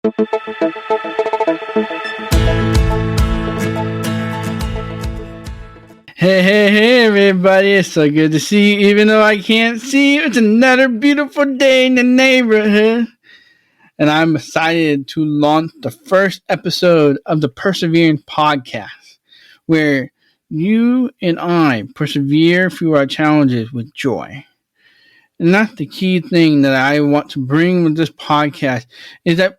Hey, everybody. It's so good to see you. Even though I can't see you, it's another beautiful day in the neighborhood. And I'm excited to launch the first episode of the Persevering podcast, where you and I persevere through our challenges with joy. And that's the key thing that I want to bring with this podcast is that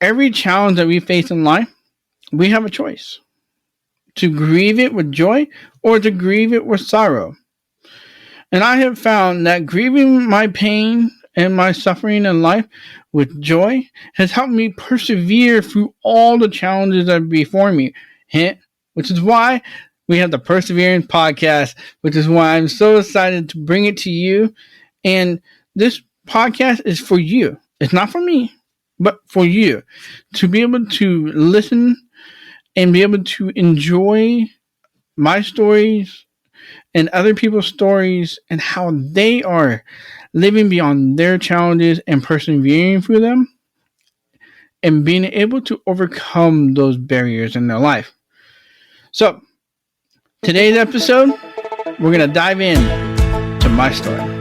every challenge that we face in life, we have a choice to grieve it with joy or to grieve it with sorrow. And I have found that grieving my pain and my suffering in life with joy has helped me persevere through all the challenges that are before me. Which is why we have the Persevering podcast, which is why I'm so excited to bring it to you. And this podcast is for you. It's not for me, but for you to be able to listen and be able to enjoy my stories and other people's stories and how they are living beyond their challenges and persevering through them and being able to overcome those barriers in their life. So, today's episode, we're going to dive in to my story.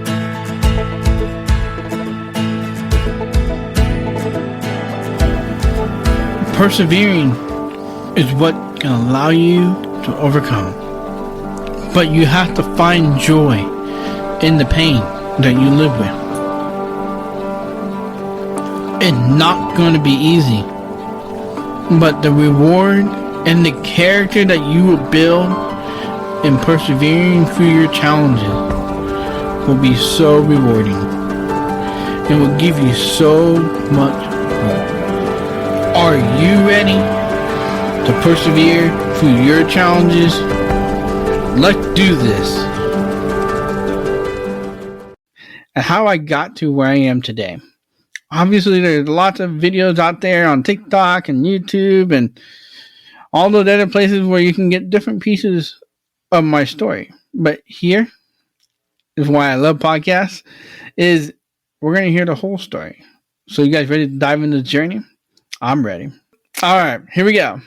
Persevering is what can allow you to overcome. But you have to find joy in the pain that you live with. It's not going to be easy. But the reward and the character that you will build in persevering through your challenges will be so rewarding. It will give you so much hope. Are you ready to persevere through your challenges? Let's do this. And how I got to where I am today. Obviously, there's lots of videos out there on TikTok and YouTube and all those other places where you can get different pieces of my story. But here is why I love podcasts, is we're going to hear the whole story. So you guys ready to dive into the journey? I'm ready. All right, here we go.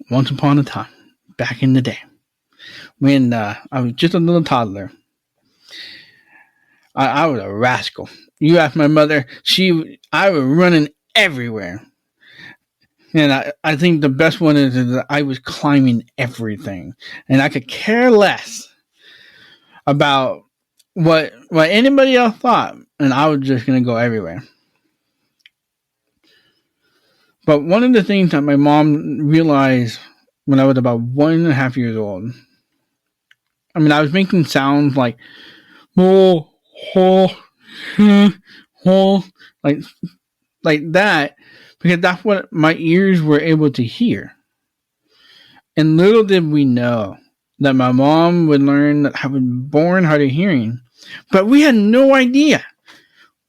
Once upon a time, back in the day, when I was just a little toddler, I was a rascal. You ask my mother, I was running everywhere. And I think the best one is that I was climbing everything. And I could care less about what anybody else thought. And I was just going to go everywhere. But one of the things that my mom realized when I was about 1.5 years old, I mean, I was making sounds like, like that, because that's what my ears were able to hear. And little did we know that my mom would learn that I was born hard of hearing. But we had no idea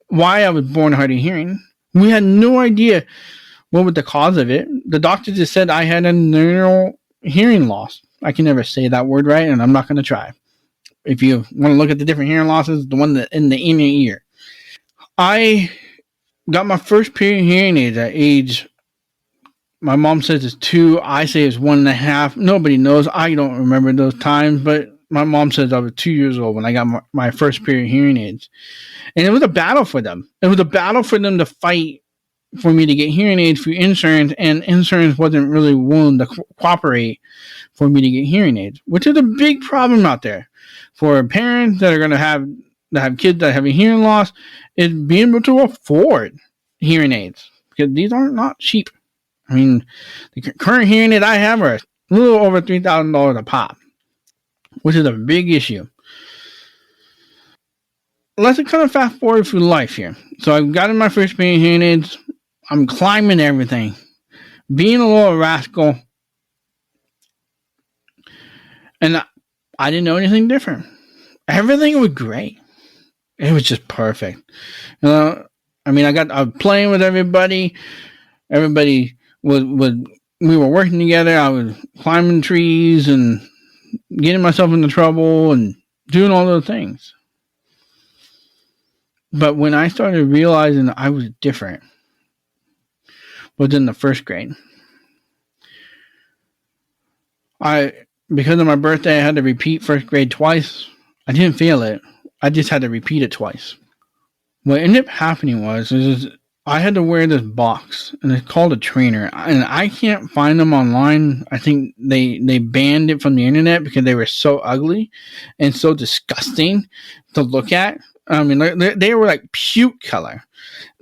why I was born hard of hearing. We had no idea what was the cause of it. The doctor just said I had a neural hearing loss. I can never say that word right, and I'm not going to try. If you want to look at the different hearing losses, the one that in the inner ear. I got my first pair of hearing aids at age, my mom says it's 2, I say it's 1.5. Nobody knows. I don't remember those times, but my mom says I was 2 years old when I got my first pair of hearing aids. And it was a battle for them. It was a battle for them to fight for me to get hearing aids through insurance, and insurance wasn't really willing to cooperate for me to get hearing aids, which is a big problem out there for parents that are going to have kids that have a hearing loss, is being able to afford hearing aids, because these are not cheap. I mean, the current hearing aids I have are a little over $3,000 a pop, which is a big issue. Let's kind of fast forward through life here. So I've gotten my first pair of hearing aids. I'm climbing everything, being a little rascal, and I didn't know anything different. Everything was great. It was just perfect. You know, I mean, I was playing with everybody. Everybody we were working together. I was climbing trees and getting myself into trouble and doing all those things. But when I started realizing that I was different, was in the first grade. Because of my birthday, I had to repeat first grade twice. I didn't fail it. I just had to repeat it twice. What ended up happening is I had to wear this box, and it's called a trainer, and I can't find them online. I think they banned it from the internet because they were so ugly and so disgusting to look at. I mean, they were like puke color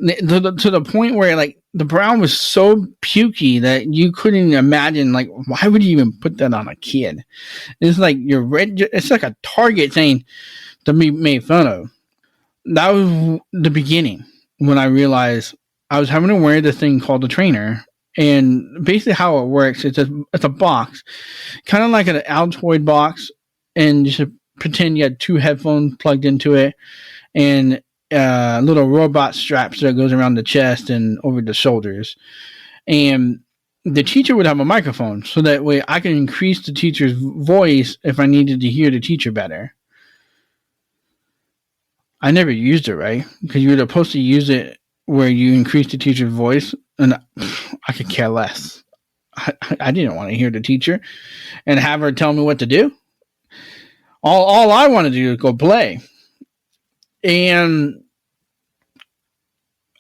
to the point where like the brown was so pukey that you couldn't imagine, like, why would you even put that on a kid? It's like you're red. It's like a target thing to be made fun of. That was the beginning when I realized I was having to wear this thing called a trainer. And basically how it works, it's a box, kind of like an Altoid box, and you should pretend you had two headphones plugged into it, and little robot straps that goes around the chest and over the shoulders. And the teacher would have a microphone, so that way I can increase the teacher's voice if I needed to hear the teacher better. I never used it, right? Because you were supposed to use it where you increase the teacher's voice, and I could care less. I didn't want to hear the teacher and have her tell me what to do. All I want to do is go play. And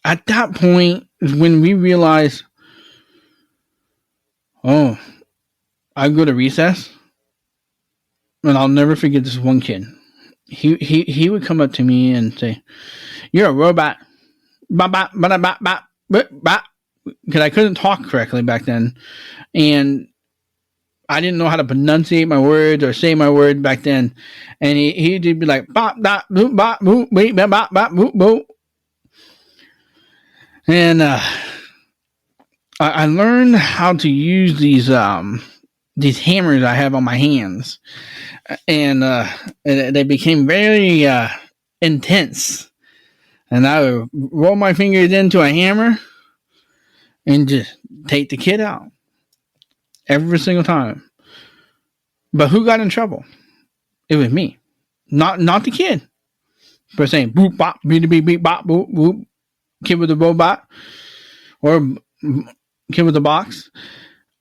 at that point is when we realized, oh, I go to recess, and I'll never forget this one kid. He would come up to me and say, "You're a robot." Because I couldn't talk correctly back then, and I didn't know how to pronunciate my words or say my word back then. And he'd be like, "Bop, bop, boop, bop, boop, wait, bop, bop, boop, boop." And I learned how to use these hammers I have on my hands, and they became very intense. And I would roll my fingers into a hammer and just take the kid out every single time. But who got in trouble? It was me, not the kid. For saying boop bop beep beep beep bop boop boop, kid with the robot or kid with the box,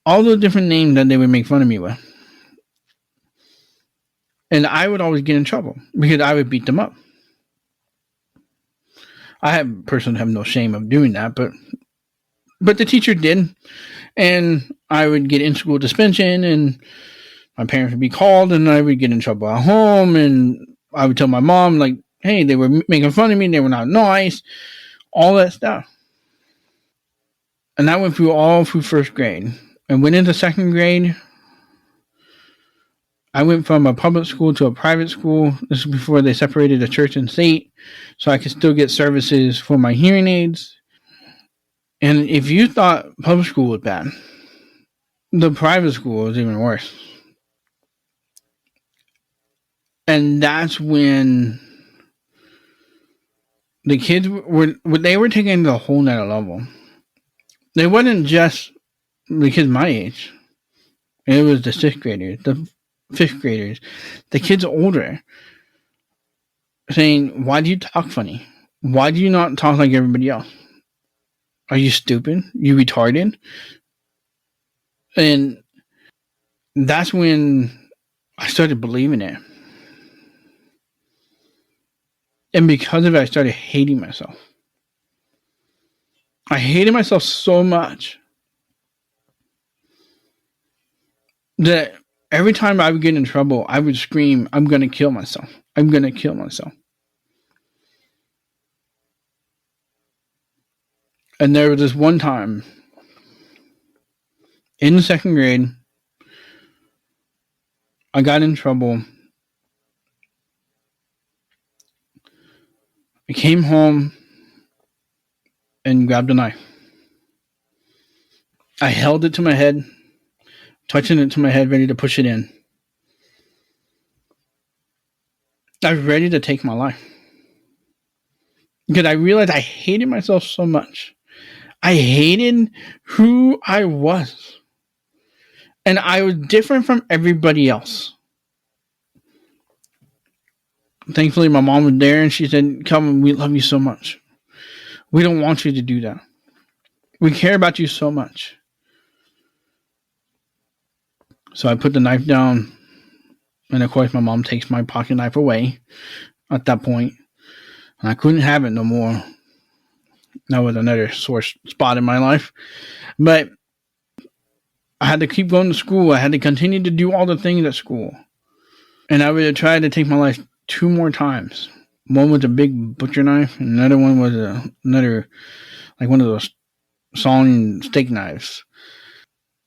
all the different names that they would make fun of me with. And I would always get in trouble because I would beat them up. I personally have no shame of doing that, but the teacher did, and I would get in school suspension, and my parents would be called, and I would get in trouble at home, and I would tell my mom, like, hey, they were making fun of me, they were not nice, all that stuff. And that went all through first grade. And went into second grade, I went from a public school to a private school. This was before they separated the church and state, so I could still get services for my hearing aids. And if you thought public school was bad, the private school was even worse. And that's when the kids were taking it to a whole nother level. They wasn't just the kids my age. It was the sixth graders, the fifth graders, the kids older, saying, why do you talk funny? Why do you not talk like everybody else? Are you stupid? You retarded? And that's when I started believing it. And because of it, I started hating myself. I hated myself so much that every time I would get in trouble, I would scream, I'm going to kill myself. I'm going to kill myself. And there was this one time in the second grade, I got in trouble. I came home and grabbed a knife. I held it to my head, touching it to my head, ready to push it in. I was ready to take my life. Because I realized I hated myself so much. I hated who I was. And I was different from everybody else. Thankfully, my mom was there and she said, Kelvin, we love you so much. We don't want you to do that. We care about you so much. So I put the knife down, and of course my mom takes my pocket knife away at that point, and I couldn't have it no more. That was another sore spot in my life. But I had to keep going to school. I had to continue to do all the things at school. And I would have tried to take my life 2 more times. One was a big butcher knife, and another one was another, like one of those sawing steak knives.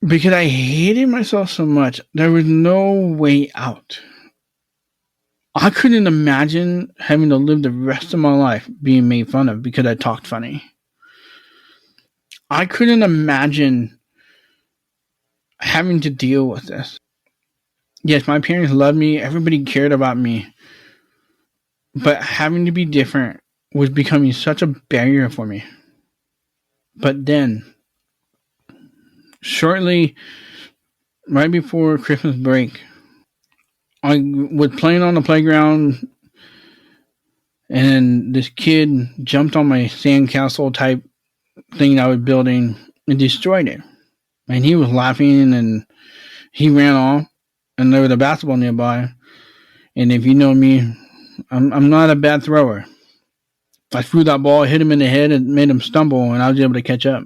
Because I hated myself so much, there was no way out. I couldn't imagine having to live the rest of my life being made fun of because I talked funny. I couldn't imagine having to deal with this. Yes, my parents loved me. Everybody cared about me. But having to be different was becoming such a barrier for me. But then, shortly, right before Christmas break, I was playing on the playground, and this kid jumped on my sandcastle type thing I was building and destroyed it. And he was laughing, and he ran off, and there was a basketball nearby. And if you know me, I'm not a bad thrower. I threw that ball, hit him in the head, and made him stumble, and I was able to catch up.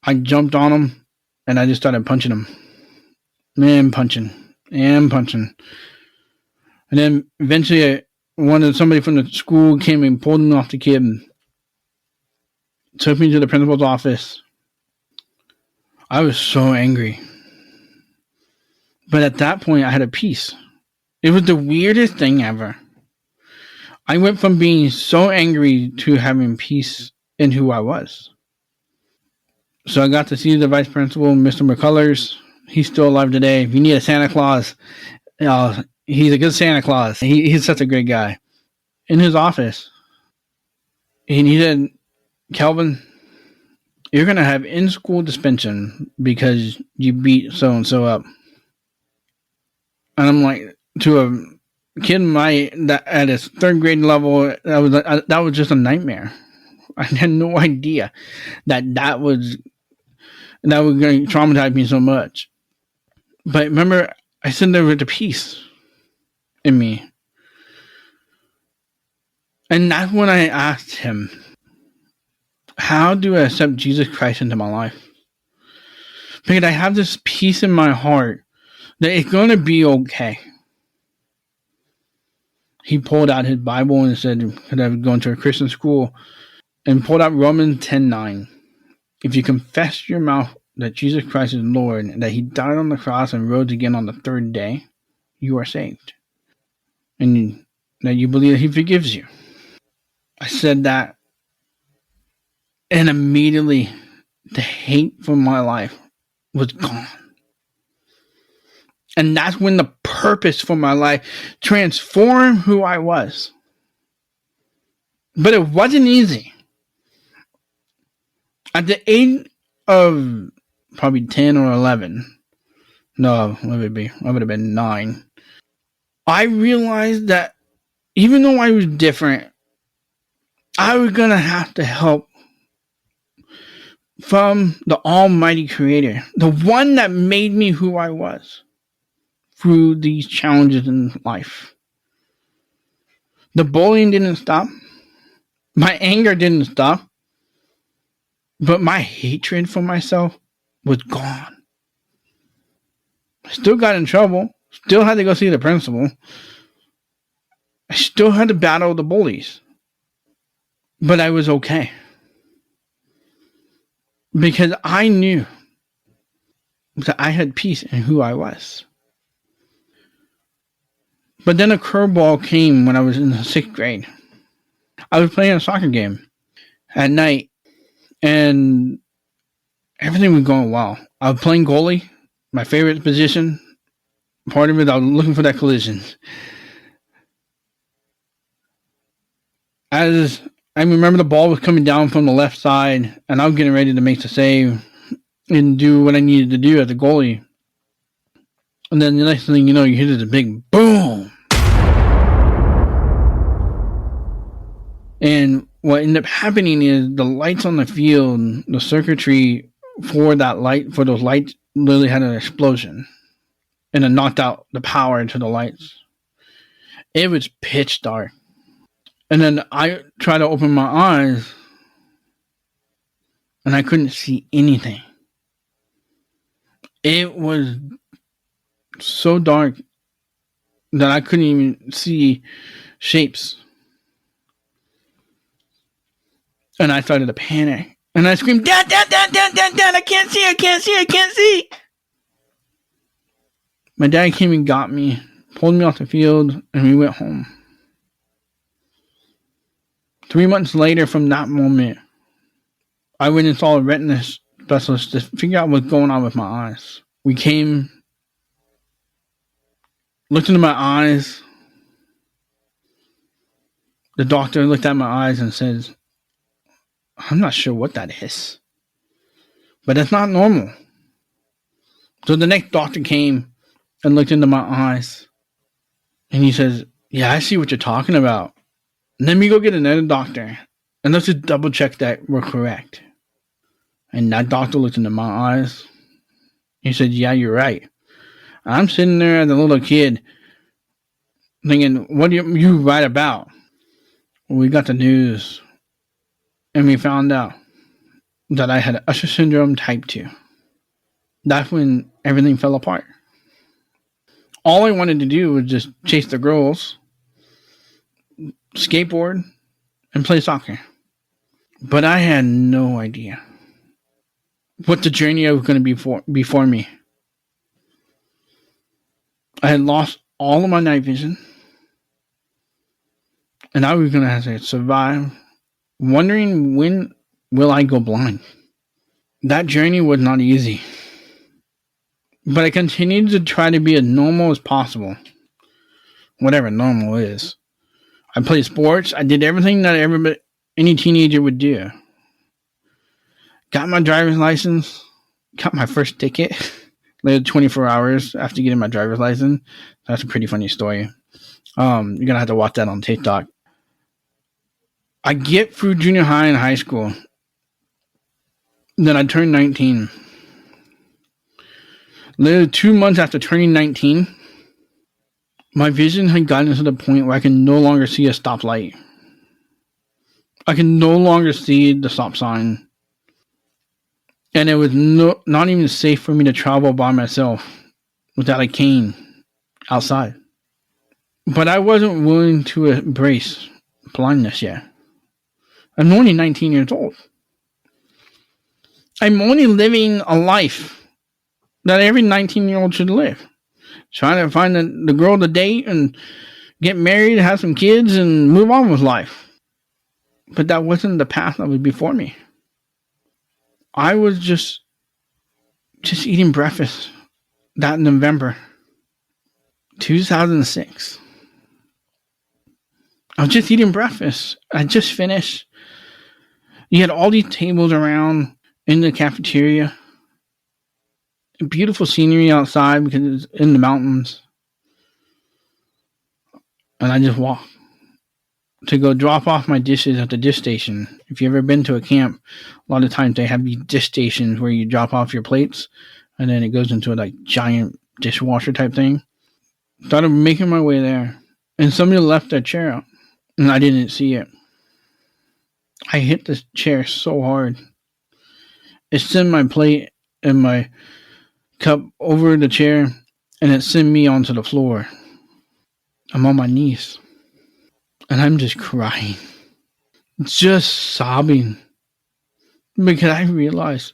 I jumped on him, and I just started punching him. And punching. And then eventually, somebody from the school came and pulled me off the kid, took me to the principal's office. I was so angry. But at that point, I had a peace. It was the weirdest thing ever. I went from being so angry to having peace in who I was. So I got to see the vice principal, Mr. McCullers. He's still alive today. If you need a Santa Claus, he's a good Santa Claus. He's such a great guy. In his office, and he said, Kelvin, you're going to have in-school suspension because you beat so-and-so up. And I'm like, to a kid at his 3rd grade level, that was just a nightmare. I had no idea that was going to traumatize me so much. But remember, I said there was a peace in me. And that's when I asked him, how do I accept Jesus Christ into my life? Because I have this peace in my heart that it's going to be okay. He pulled out his Bible and said, because I was going to a Christian school, and pulled out Romans 10:9. If you confess your mouth that Jesus Christ is Lord, and that he died on the cross and rose again on the 3rd day, you are saved. And that you believe that he forgives you. I said that, and immediately the hate for my life was gone. And that's when the purpose for my life transformed who I was. But it wasn't easy. At the age of probably 10 or 11, no, what would it be? I would have been 9. I realized that even though I was different, I was going to have to help from the Almighty Creator, the one that made me who I was through these challenges in life. The bullying didn't stop. My anger didn't stop. But my hatred for myself was gone. I still got in trouble. Still had to go see the principal. I still had to battle the bullies. But I was okay. Because I knew that I had peace in who I was. But then a curveball came when I was in the 6th grade. I was playing a soccer game at night, and everything was going well. I was playing goalie, my favorite position. Part of it, I was looking for that collision. As I remember, the ball was coming down from the left side, and I was getting ready to make the save and do what I needed to do as a goalie. And then the next thing you know, you hear this big boom. And what ended up happening is the lights on the field, the circuitry for those lights literally had an explosion, and it knocked out the power to the lights. It was pitch dark. And then I tried to open my eyes, and I couldn't see anything. It was so dark that I couldn't even see shapes. And I started to panic. And I screamed, Dad, Dad, Dad, Dad, Dad, Dad, I can't see, I can't see, I can't see. My dad came and got me, pulled me off the field, and we went home. 3 months later from that moment, I went and saw a retina specialist to figure out what's going on with my eyes. We came, looked into my eyes. The doctor looked at my eyes and says, I'm not sure what that is, but it's not normal. So the next doctor came and looked into my eyes, and he says, yeah, I see what you're talking about. Let me go get another doctor, and let's just double check that we're correct. And that doctor looked into my eyes. He said, yeah, you're right. I'm sitting there as a little kid thinking, what are you right about? We got the news, and we found out that I had Usher syndrome type 2. That's when everything fell apart. All I wanted to do was just chase the girls, skateboard, and play soccer. But I had no idea what the journey was going to be before me. I had lost all of my night vision, and I was going to have to survive, wondering when will I go blind. That journey was not easy, but I continued to try to be as normal as possible, whatever normal is. I played sports. I did everything that any teenager would do. Got my driver's license. Got my first ticket. Later 24 hours after getting my driver's license. That's a pretty funny story. You're going to have to watch that on TikTok. I get through junior high and high school. Then I turned 19. Literally 2 months after turning 19, my vision had gotten to the point where I can no longer see a stoplight. I can no longer see the stop sign. And it was not even safe for me to travel by myself without a cane outside. But I wasn't willing to embrace blindness yet. I'm only 19 years old. I'm only living a life that every 19-year-old should live. Trying to find the girl to date and get married, have some kids, and move on with life. But that wasn't the path that was before me. I was just eating breakfast that November 2006. I was just eating breakfast. I just finished. You had all these tables around in the cafeteria. Beautiful scenery outside because it's in the mountains. And I just walked to go drop off my dishes at the dish station. If you've ever been to a camp, a lot of times they have these dish stations where you drop off your plates and then it goes into a giant dishwasher type thing. Started making my way there, and somebody left their chair out and I didn't see it. I hit the chair so hard. It sent my plate and my cup over the chair, and it sent me onto the floor. I'm on my knees, and I'm just crying, just sobbing, because I realized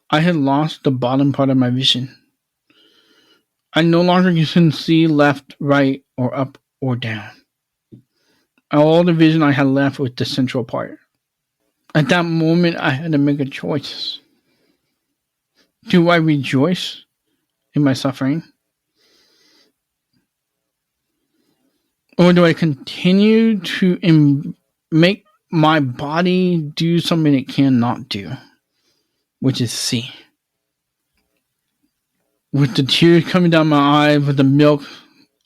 I had lost the bottom part of my vision. I no longer can see left, right, or up or down. All the vision I had left was the central part. At that moment, I had to make a choice. Do I rejoice in my suffering? Or do I continue to make my body do something it cannot do, which is see? With the tears coming down my eyes, with the milk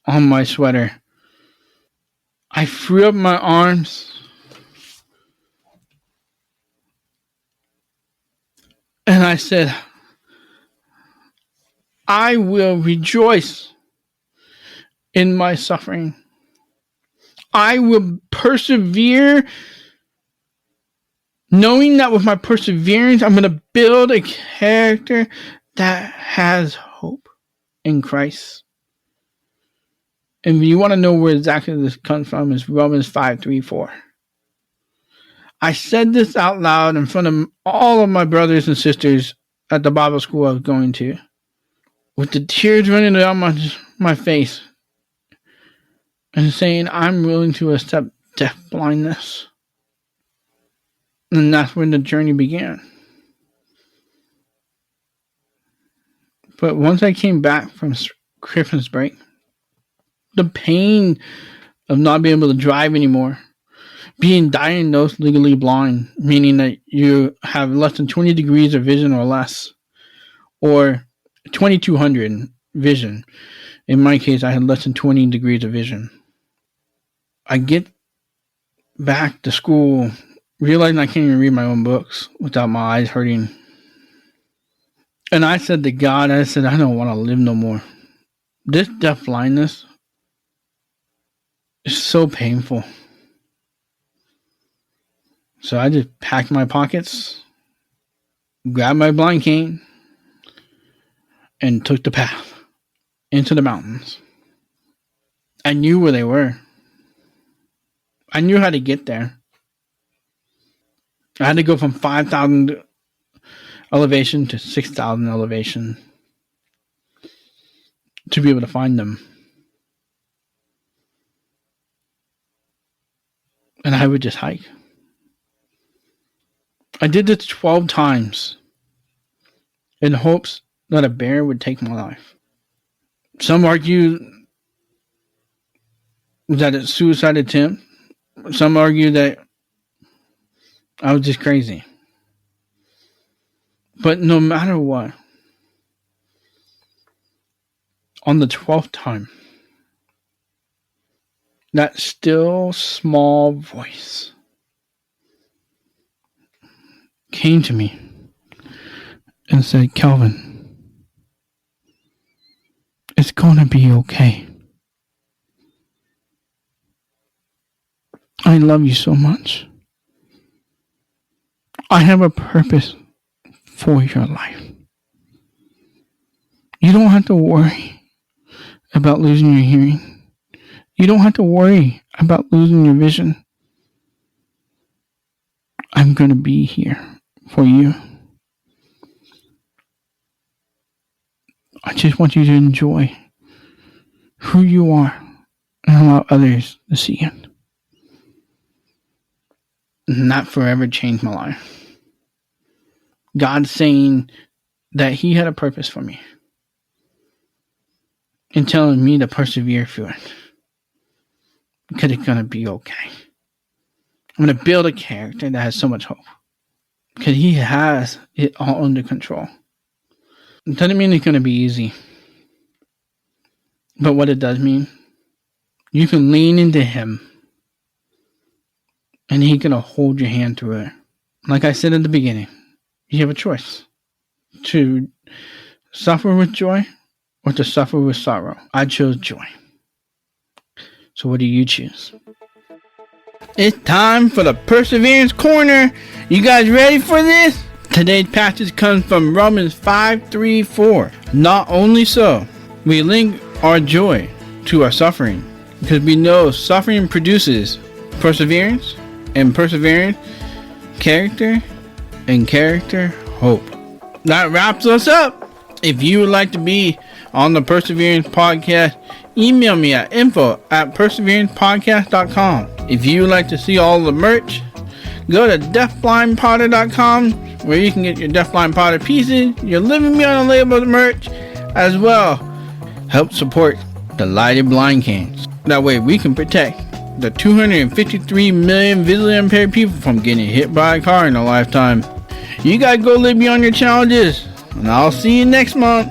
on my sweater, I threw up my arms And I said, I will rejoice in my suffering. I will persevere, knowing that with my perseverance, I'm going to build a character that has hope in Christ. And if you want to know where exactly this comes from, it's Romans 5:3-4. I said this out loud in front of all of my brothers and sisters at the Bible school I was going to, with the tears running down my face, and saying, I'm willing to accept deafblindness. And that's when the journey began. But once I came back from Christmas break, the pain of not being able to drive anymore, being diagnosed legally blind, meaning that you have less than 20 degrees of vision or less, or 2200 vision. In my case, I had less than 20 degrees of vision. I get back to school, realizing I can't even read my own books without my eyes hurting. And I said to God, I don't want to live no more. This deafblindness is so painful. So I just packed my pockets, grabbed my blind cane, and took the path into the mountains. I knew where they were. I knew how to get there. I had to go from 5,000 elevation to 6,000 elevation to be able to find them. And I would just hike. I did this 12 times in hopes that a bear would take my life. Some argue that it's suicide attempt. Some argue that I was just crazy. But no matter what, on the 12th time, that still small voice came to me and said, Kelvin, it's going to be okay. I love you so much. I have a purpose for your life. You don't have to worry about losing your hearing. You don't have to worry about losing your vision. I'm going to be here for you. I just want you to enjoy who you are and allow others to see it. And that forever changed my life. God saying that He had a purpose for me and telling me to persevere through it because it's going to be okay. I'm going to build a character that has so much hope because He has it all under control. It doesn't mean it's going to be easy, but what it does mean, you can lean into Him and He's going to hold your hand through it. Like I said at the beginning, you have a choice to suffer with joy or to suffer with sorrow. I chose joy. So what do you choose? It's time for the Perseverance Corner. You guys ready for this? Today's passage comes from Romans 5:3-4. Not only so, we link our joy to our suffering because we know suffering produces perseverance, and perseverance, character, and character, hope. That wraps us up. If you would like to be on the Perseverance Podcast, email me at info@perseverancepodcast.com. If you would like to see all the merch, go to deafblindpotter.com where you can get your Deafblind Potter pieces, your Living Beyond the Label merch, as well. Help support the Lighted Blind Cans. That way we can protect the 253 million visually impaired people from getting hit by a car in a lifetime. You gotta go live beyond your challenges, and I'll see you next month.